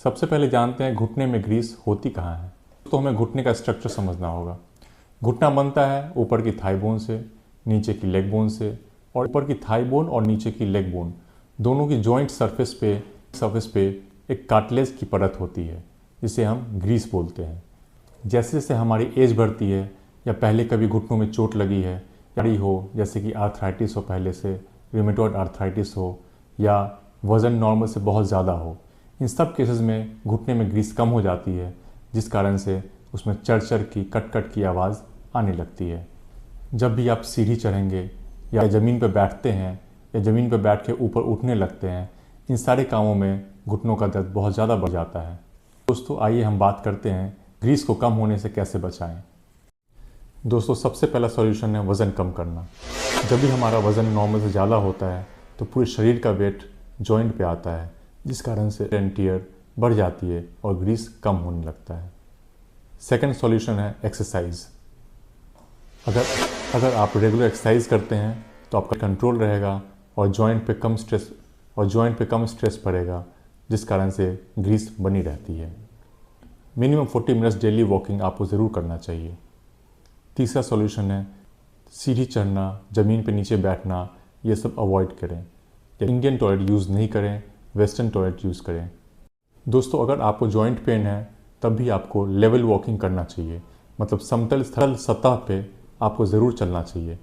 सबसे पहले जानते हैं घुटने में ग्रीस होती कहाँ है। तो हमें घुटने का स्ट्रक्चर समझना होगा। घुटना बनता है ऊपर की थाई बोन से, नीचे की लेग बोन से, और ऊपर की थाई बोन और नीचे की लेग बोन दोनों की जॉइंट सरफेस पे एक कार्टिलेज की परत होती है, जिसे हम ग्रीस बोलते हैं। जैसे जैसे हमारी एज बढ़ती है या पहले कभी घुटनों में चोट लगी है हो, जैसे कि आर्थराइटिस हो, पहले से रूमेटॉइड आर्थराइटिस हो, या वज़न नॉर्मल से बहुत ज़्यादा हो, इन सब केसेस में घुटने में ग्रीस कम हो जाती है, जिस कारण से उसमें चढ़ की कट की आवाज़ आने लगती है। जब भी आप सीढ़ी चढ़ेंगे या ज़मीन पर बैठते हैं या ज़मीन पर बैठ के ऊपर उठने लगते हैं, इन सारे कामों में घुटनों का दर्द बहुत ज़्यादा बढ़ जाता है। दोस्तों, आइए हम बात करते हैं ग्रीस को कम होने से कैसे बचाएं। दोस्तों, सबसे पहला सॉल्यूशन है वज़न कम करना। जब भी हमारा वज़न नॉर्मल से ज़्यादा होता है तो पूरे शरीर का वेट जॉइंट पे आता है, जिस कारण से टेयर बढ़ जाती है और ग्रीस कम होने लगता है। सेकंड सॉल्यूशन है एक्सरसाइज। अगर आप रेगुलर एक्सरसाइज करते हैं तो आपका कंट्रोल रहेगा और जॉइंट पे कम स्ट्रेस पड़ेगा, जिस कारण से ग्रीस बनी रहती है। मिनिमम 40 मिनट्स डेली वॉकिंग आपको ज़रूर करना चाहिए। तीसरा सॉल्यूशन है सीढ़ी चढ़ना, ज़मीन पे नीचे बैठना, ये सब अवॉइड करें। इंडियन टॉयलेट यूज़ नहीं करें, वेस्टर्न टॉयलेट यूज़ करें। दोस्तों, अगर आपको जॉइंट पेन है तब भी आपको लेवल वॉकिंग करना चाहिए, मतलब समतल सतह पे आपको ज़रूर चलना चाहिए,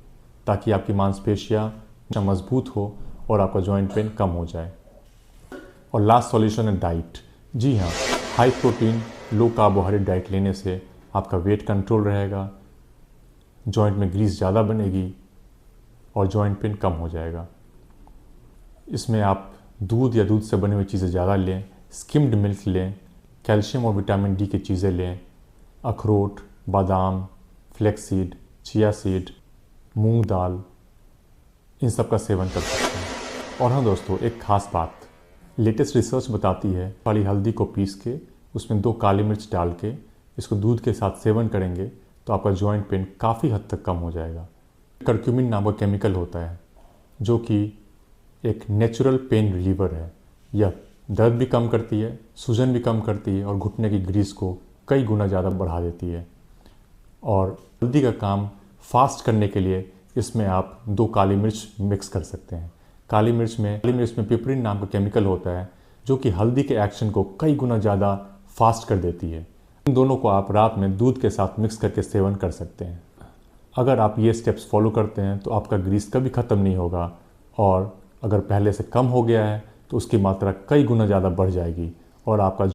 ताकि आपकी मांसपेशियाँ मजबूत हो और आपका जॉइंट पेन कम हो जाए। और लास्ट सॉल्यूशन है डाइट। जी हाँ, हाई प्रोटीन लो कार्बोहाइड्रेट डाइट लेने से आपका वेट कंट्रोल रहेगा, जॉइंट में ग्रीस ज़्यादा बनेगी और जॉइंट पेन कम हो जाएगा। इसमें आप दूध या दूध से बनी हुई चीज़ें ज़्यादा लें, स्किम्ड मिल्क लें, कैल्शियम और विटामिन डी की चीज़ें लें, अखरोट, बादाम, फ्लैक्सीड, चिया सीड, मूंग दाल, इन सब का सेवन कर सकते हैं। और हाँ दोस्तों, एक ख़ास बात, लेटेस्ट रिसर्च बताती है काली हल्दी को पीस के उसमें 2 काली मिर्च डाल के इसको दूध के साथ सेवन करेंगे तो आपका जॉइंट पेन काफ़ी हद तक कम हो जाएगा। करक्यूमिन नाम का केमिकल होता है जो कि एक नेचुरल पेन रिलीवर है। यह दर्द भी कम करती है, सूजन भी कम करती है और घुटने की ग्रीस को कई गुना ज़्यादा बढ़ा देती है। और हल्दी का काम फास्ट करने के लिए इसमें आप 2 काली मिर्च मिक्स कर सकते हैं। काली मिर्च में पिपरिन नाम का केमिकल होता है जो कि हल्दी के एक्शन को कई गुना ज़्यादा फास्ट कर देती है। इन दोनों को आप रात में दूध के साथ मिक्स करके सेवन कर सकते हैं। अगर आप ये स्टेप्स फॉलो करते हैं तो आपका ग्रीस कभी ख़त्म नहीं होगा, और अगर पहले से कम हो गया है तो उसकी मात्रा कई गुना ज़्यादा बढ़ जाएगी और आपका